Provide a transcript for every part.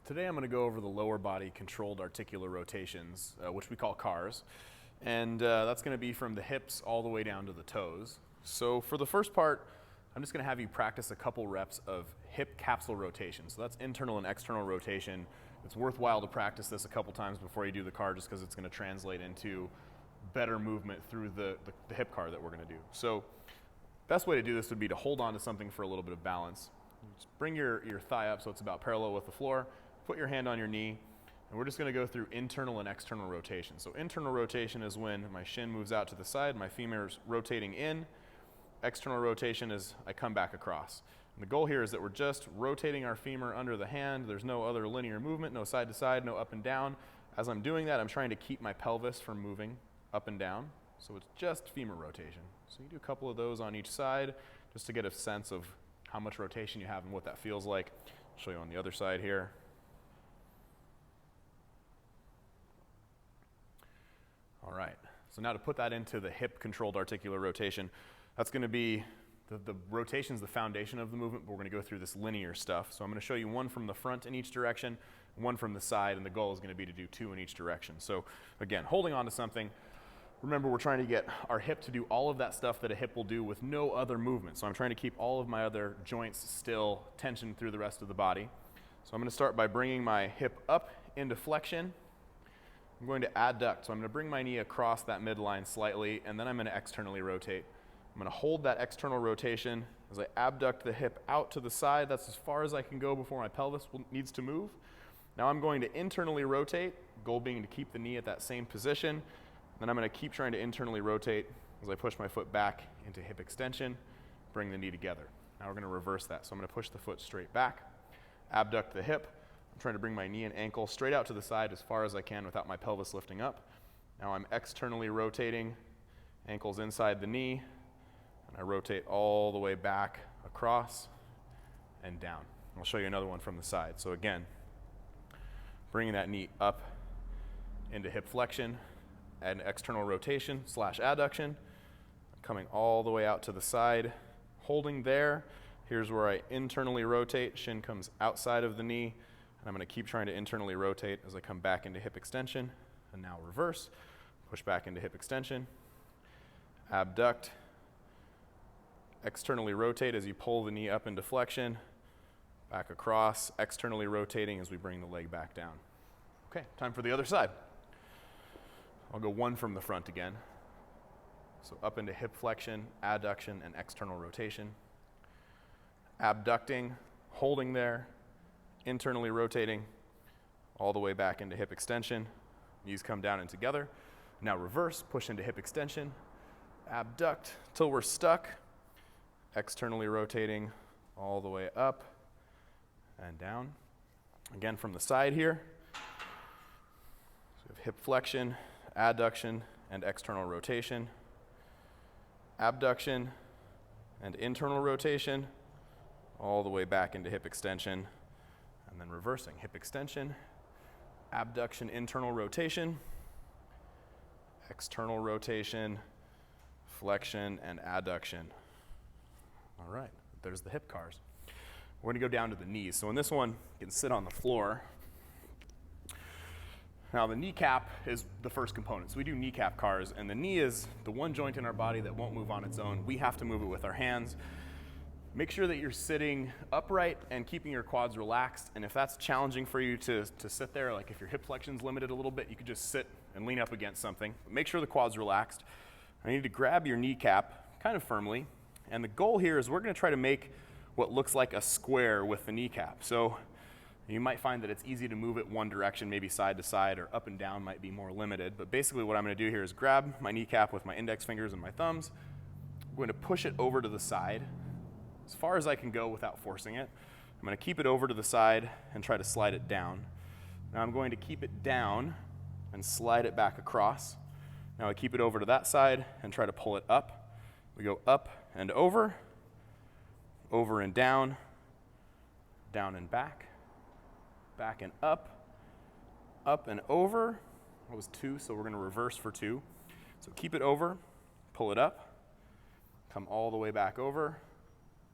Today I'm going to go over the lower body controlled articular rotations, which we call CARs, and that's going to be from the hips all the way down to the toes. So for the first part, I'm just going to have you practice a couple reps of hip capsule rotation. So that's internal and external rotation. It's worthwhile to practice this a couple times before you do the CAR just because it's going to translate into better movement through the hip CAR that we're going to do. So best way to do this would be to hold on to something for a little bit of balance. Just bring your thigh up so it's about parallel with the floor. Put your hand on your knee, and we're just going to go through internal and external rotation. So internal rotation is when my shin moves out to the side, my femur's rotating in. External rotation is I come back across. And the goal here is that we're just rotating our femur under the hand. There's no other linear movement, no side to side, no up and down. As I'm doing that, I'm trying to keep my pelvis from moving up and down. So it's just femur rotation. So you do a couple of those on each side just to get a sense of how much rotation you have and what that feels like. I'll show you on the other side here. All right, so now to put that into the hip controlled articular rotation, that's going to be, the rotation's the foundation of the movement, but we're going to go through this linear stuff. So I'm going to show you one from the front in each direction, one from the side, and the goal is going to be to do two in each direction. So again, holding on to something, remember we're trying to get our hip to do all of that stuff that a hip will do with no other movement. So I'm trying to keep all of my other joints still, tension through the rest of the body. So I'm going to start by bringing my hip up into flexion. I'm going to adduct, so I'm going to bring my knee across that midline slightly, and then I'm going to externally rotate. I'm going to hold that external rotation as I abduct the hip out to the side. That's as far as I can go before my pelvis needs to move. Now I'm going to internally rotate, goal being to keep the knee at that same position. Then I'm going to keep trying to internally rotate as I push my foot back into hip extension, bring the knee together. Now we're going to reverse that. So I'm going to push the foot straight back, abduct the hip. I'm trying to bring my knee and ankle straight out to the side as far as I can without my pelvis lifting up. Now I'm externally rotating, ankles inside the knee, and I rotate all the way back across and down. I'll show you another one from the side. So again, bringing that knee up into hip flexion and external rotation / adduction, coming all the way out to the side, holding there. Here's where I internally rotate, shin comes outside of the knee. I'm going to keep trying to internally rotate as I come back into hip extension, and now reverse, push back into hip extension, abduct, externally rotate as you pull the knee up into flexion, back across, externally rotating as we bring the leg back down. Okay, time for the other side. I'll go one from the front again. So up into hip flexion, adduction, and external rotation. Abducting, holding there, internally rotating all the way back into hip extension. Knees come down and together. Now reverse, push into hip extension, abduct till we're stuck, externally rotating all the way up and down. Again from the side here. So we have hip flexion, adduction, and external rotation. Abduction and internal rotation all the way back into hip extension. And then reversing, hip extension, abduction, internal rotation, external rotation, flexion, and adduction. All right, there's the hip CARs. We're going to go down to the knees. So in this one, you can sit on the floor. Now the kneecap is the first component. So we do kneecap CARs, and the knee is the one joint in our body that won't move on its own. We have to move it with our hands. Make sure that you're sitting upright and keeping your quads relaxed. And if that's challenging for you to sit there, like if your hip flexion's limited a little bit, you could just sit and lean up against something. But make sure the quad's relaxed. I need to grab your kneecap kind of firmly. And the goal here is we're going to try to make what looks like a square with the kneecap. So you might find that it's easy to move it one direction, maybe side to side, or up and down might be more limited. But basically what I'm going to do here is grab my kneecap with my index fingers and my thumbs. I'm going to push it over to the side as far as I can go without forcing it. I'm going to keep it over to the side and try to slide it down. Now I'm going to keep it down and slide it back across. Now I keep it over to that side and try to pull it up. We go up and over and down and back and up and over. That was 2, so we're going to reverse for 2. So keep it over, pull it up, come all the way back over,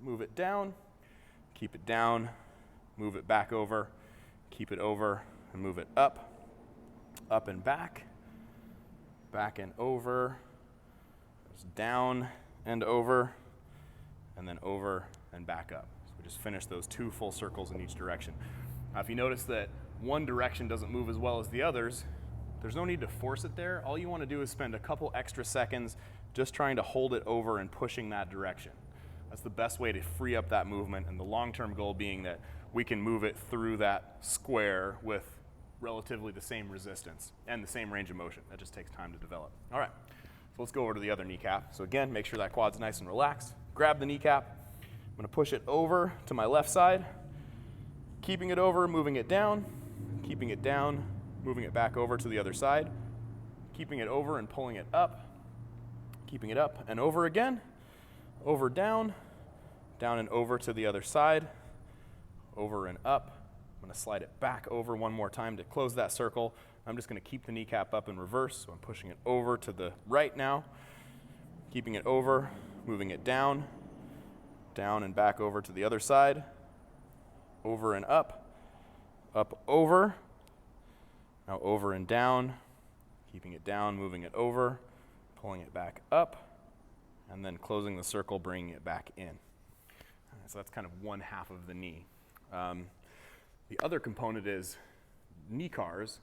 move it down, keep it down, move it back over, keep it over and move it up, up and back and over, down and over, and then over and back up. So we just finished those 2 full circles in each direction. Now if you notice that one direction doesn't move as well as the others, there's no need to force it there. All you want to do is spend a couple extra seconds just trying to hold it over and pushing that direction. That's the best way to free up that movement, and the long-term goal being that we can move it through that square with relatively the same resistance and the same range of motion. That just takes time to develop. All right, so let's go over to the other kneecap. So again, make sure that quad's nice and relaxed. Grab the kneecap. I'm going to push it over to my left side, keeping it over, moving it down, keeping it down, moving it back over to the other side, keeping it over and pulling it up, keeping it up and over again, over, down, down and over to the other side, over and up. I'm going to slide it back over one more time to close that circle. I'm just going to keep the kneecap up in reverse, so I'm pushing it over to the right now, keeping it over, moving it down, down and back over to the other side, over and up, up, over, now over and down, keeping it down, moving it over, pulling it back up, and then closing the circle, bringing it back in. So that's kind of one half of the knee. The other component is knee cars,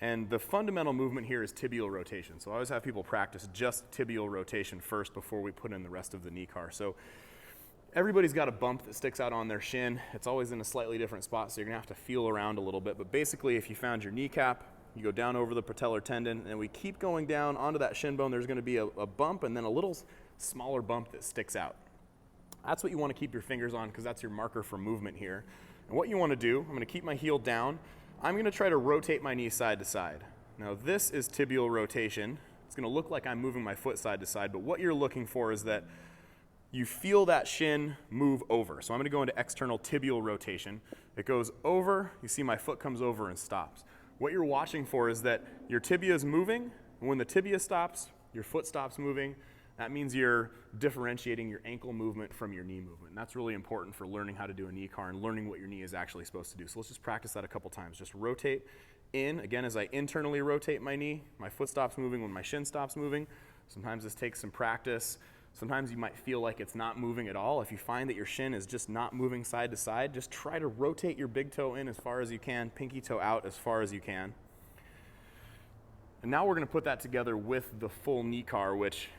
and the fundamental movement here is tibial rotation. So I always have people practice just tibial rotation first before we put in the rest of the knee car. So everybody's got a bump that sticks out on their shin. It's always in a slightly different spot, so you're gonna have to feel around a little bit. But basically, if you found your kneecap, you go down over the patellar tendon, and we keep going down onto that shin bone. There's gonna be a bump and then a little smaller bump that sticks out. That's what you wanna keep your fingers on, because that's your marker for movement here. And what you wanna do, I'm gonna keep my heel down. I'm gonna try to rotate my knee side to side. Now this is tibial rotation. It's gonna look like I'm moving my foot side to side, but what you're looking for is that you feel that shin move over. So I'm gonna go into external tibial rotation. It goes over, you see my foot comes over and stops. What you're watching for is that your tibia is moving, and when the tibia stops, your foot stops moving. That means you're differentiating your ankle movement from your knee movement. And that's really important for learning how to do a knee car and learning what your knee is actually supposed to do. So let's just practice that a couple times. Just rotate in. Again, as I internally rotate my knee, my foot stops moving when my shin stops moving. Sometimes this takes some practice. Sometimes you might feel like it's not moving at all. If you find that your shin is just not moving side to side, just try to rotate your big toe in as far as you can, pinky toe out as far as you can. And now we're gonna put that together with the full knee car, which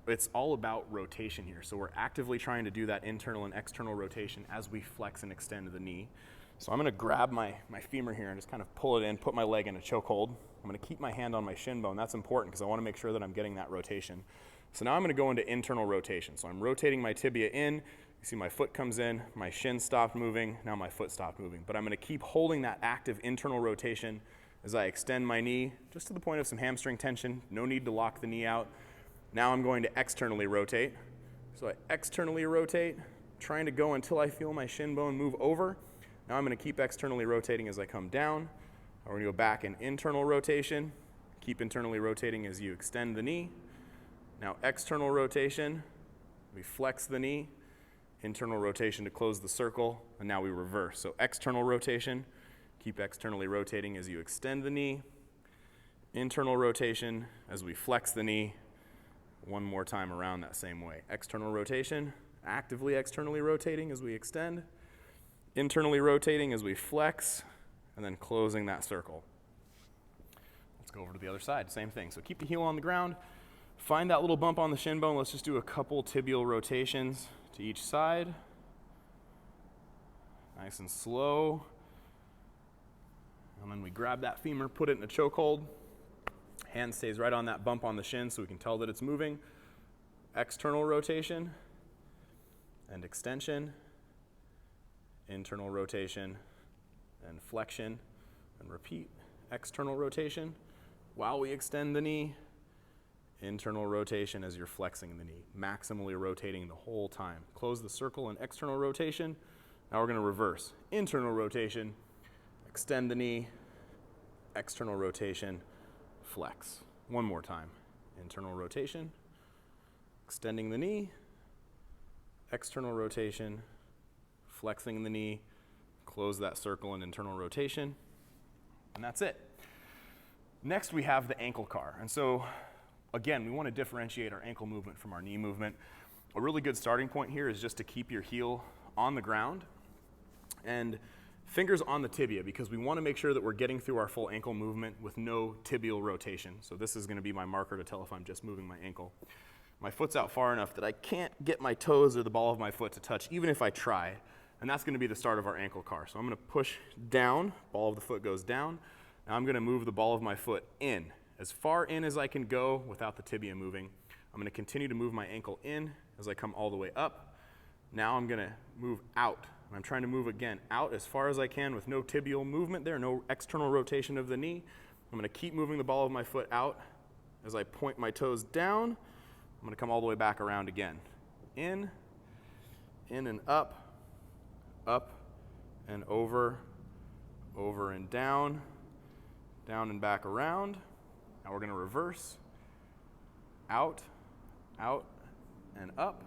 it's all about rotation here. So we're actively trying to do that internal and external rotation as we flex and extend the knee. So I'm gonna grab my femur here and just kind of pull it in, put my leg in a chokehold. I'm gonna keep my hand on my shin bone. That's important because I wanna make sure that I'm getting that rotation. So now I'm gonna go into internal rotation. So I'm rotating my tibia in. You see my foot comes in, my shin stopped moving, now my foot stopped moving. But I'm gonna keep holding that active internal rotation as I extend my knee, just to the point of some hamstring tension. No need to lock the knee out. Now I'm going to externally rotate. So I externally rotate, trying to go until I feel my shin bone move over. Now I'm gonna keep externally rotating as I come down. We're gonna go back in internal rotation. Keep internally rotating as you extend the knee. Now external rotation, we flex the knee. Internal rotation to close the circle, and now we reverse. So external rotation, keep externally rotating as you extend the knee. Internal rotation as we flex the knee. One more time around that same way. External rotation, actively externally rotating as we extend, internally rotating as we flex, and then closing that circle. Let's go over to the other side, same thing. So keep the heel on the ground, find that little bump on the shin bone. Let's just do a couple tibial rotations to each side. Nice and slow. And then we grab that femur, put it in a chokehold. Hand stays right on that bump on the shin so we can tell that it's moving. External rotation and extension, internal rotation and flexion, and repeat. External rotation while we extend the knee, internal rotation as you're flexing the knee, maximally rotating the whole time. Close the circle and external rotation. Now we're gonna reverse. Internal rotation, extend the knee, external rotation, flex. One more time. Internal rotation, extending the knee, external rotation, flexing the knee, close that circle in internal rotation, and that's it. Next, we have the ankle car. And so, again, we want to differentiate our ankle movement from our knee movement. A really good starting point here is just to keep your heel on the ground and fingers on the tibia, because we want to make sure that we're getting through our full ankle movement with no tibial rotation. So this is going to be my marker to tell if I'm just moving my ankle. My foot's out far enough that I can't get my toes or the ball of my foot to touch, even if I try. And that's going to be the start of our ankle car. So I'm going to push down, ball of the foot goes down. Now I'm going to move the ball of my foot in, as far in as I can go without the tibia moving. I'm going to continue to move my ankle in as I come all the way up. Now I'm going to move out. I'm trying to move again out as far as I can with no tibial movement there, no external rotation of the knee. I'm going to keep moving the ball of my foot out as I point my toes down. I'm going to come all the way back around again. In and up and over and down and back around. Now we're going to reverse. Out and up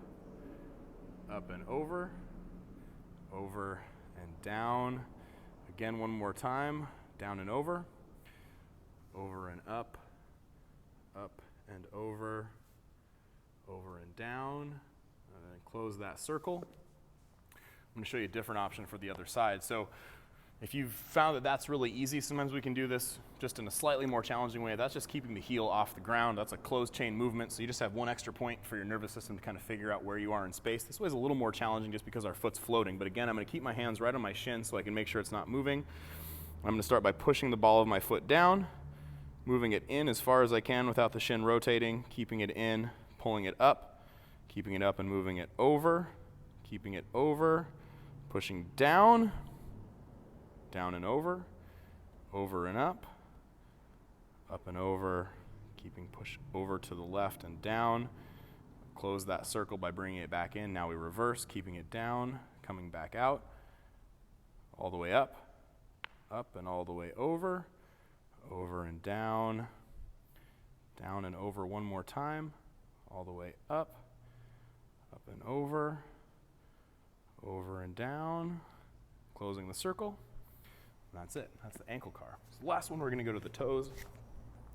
and over and down. Again, one more time. Down and over and up and over and down. And then close that circle. I'm going to show you a different option for the other side. So if you've found that that's really easy, sometimes we can do this just in a slightly more challenging way. That's just keeping the heel off the ground. That's a closed chain movement, so you just have one extra point for your nervous system to kind of figure out where you are in space. This way is a little more challenging just because our foot's floating. But again, I'm going to keep my hands right on my shin so I can make sure it's not moving. I'm going to start by pushing the ball of my foot down, moving it in as far as I can without the shin rotating, keeping it in, pulling it up, keeping it up and moving it over, keeping it over, pushing down and over and up and over, keeping push over to the left and down. Close that circle by bringing it back in. Now we reverse, keeping it down, coming back out, all the way up and all the way over and down and over one more time, all the way up and over and down, closing the circle. And that's it. That's the ankle car. So the last one, we're going to go to the toes.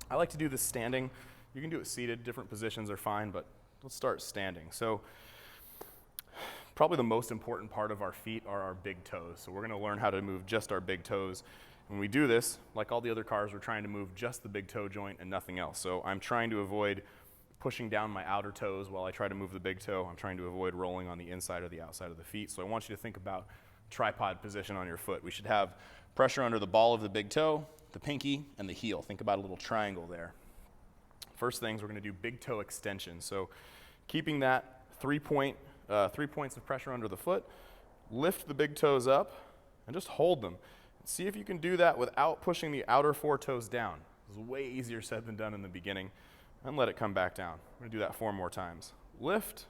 I like to do this standing. You can do it seated. Different positions are fine, but let's start standing. So probably the most important part of our feet are our big toes. So we're going to learn how to move just our big toes. When we do this, like all the other cars, we're trying to move just the big toe joint and nothing else. So I'm trying to avoid pushing down my outer toes while I try to move the big toe. I'm trying to avoid rolling on the inside or the outside of the feet. So I want you to think about tripod position on your foot. We should have pressure under the ball of the big toe, the pinky, and the heel. Think about a little triangle there. First things, we're going to do big toe extension. So keeping that 3 points of pressure under the foot, lift the big toes up and just hold them. See if you can do that without pushing the outer 4 toes down. This is way easier said than done in the beginning. And let it come back down. We're going to do that 4 more times. Lift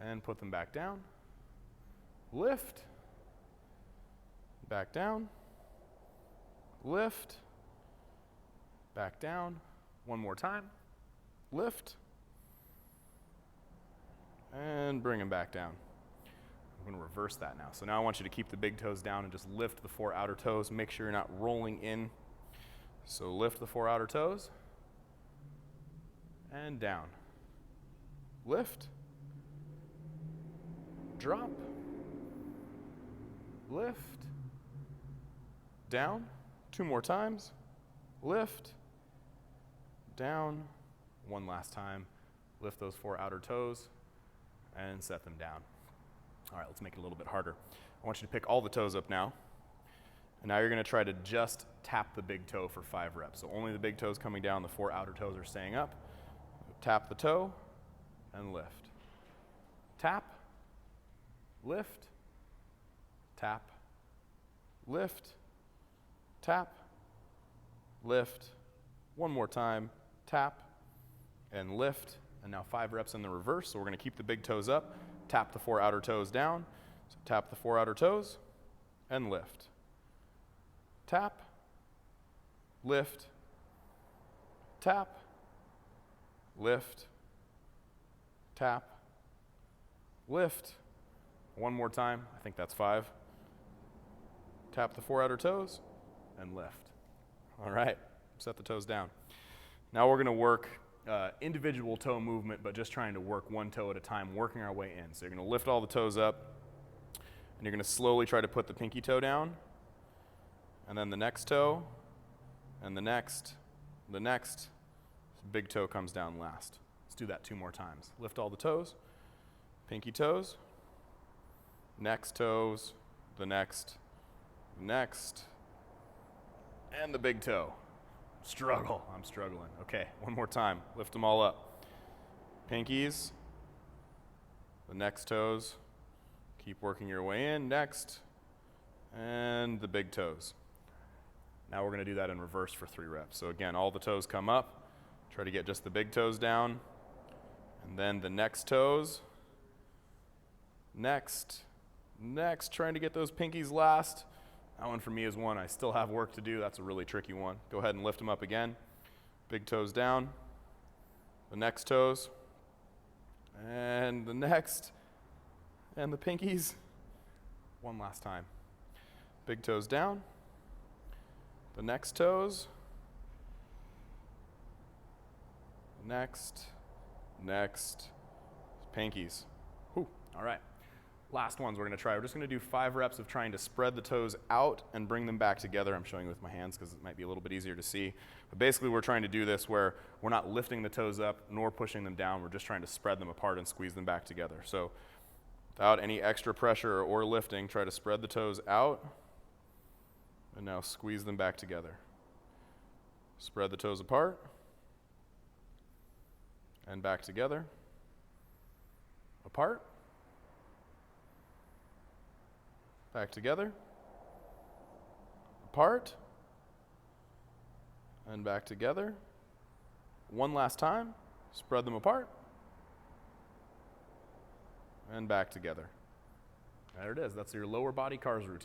and put them back down. Lift, back down, lift, back down. One more time. Lift, and bring them back down. I'm going to reverse that now. So now I want you to keep the big toes down and just lift the 4 outer toes. Make sure you're not rolling in. So lift the 4 outer toes and down. Lift, drop, lift, down. 2 more times. Lift, down. One last time. Lift those 4 outer toes and set them down. All right, let's make it a little bit harder. I want you to pick all the toes up now. And now you're going to try to just tap the big toe for 5 reps. So only the big toes coming down, the 4 outer toes are staying up. Tap the toe and lift. Tap, lift, tap, lift, tap, lift. One more time, tap and lift. And now 5 reps in the reverse. So we're going to keep the big toes up, tap the 4 outer toes down. So tap the 4 outer toes and lift. Tap, lift, tap, lift, tap, lift. One more time. I think that's 5. tap the 4 outer toes, and lift. All right, set the toes down. Now we're going to work individual toe movement, but just trying to work one toe at a time, working our way in. So you're going to lift all the toes up, and you're going to slowly try to put the pinky toe down, and then the next toe, and the next. Big toe comes down last. Let's do that 2 more times. Lift all the toes, pinky toes, next toes, the next, and the big toe. I'm struggling. Okay, one more time. Lift them all up. Pinkies, the next toes, keep working your way in, next, and the big toes. Now we're going to do that in reverse for 3 reps. So again, all the toes come up, try to get just the big toes down, and then the next toes, next, trying to get those pinkies last. That one for me is one I still have work to do. That's a really tricky one. Go ahead and lift them up again. Big toes down, the next toes, and the next, and the pinkies. One last time. Big toes down, the next toes, next, pinkies. Whew. All right. Last ones we're going to try. We're just going to do 5 reps of trying to spread the toes out and bring them back together. I'm showing you with my hands because it might be a little bit easier to see. But basically we're trying to do this where we're not lifting the toes up nor pushing them down. We're just trying to spread them apart and squeeze them back together. So without any extra pressure or lifting, try to spread the toes out and now squeeze them back together. Spread the toes apart and back together. Apart. Back together, apart, and back together. One last time, spread them apart, and back together. There it is, that's your lower body cars routine.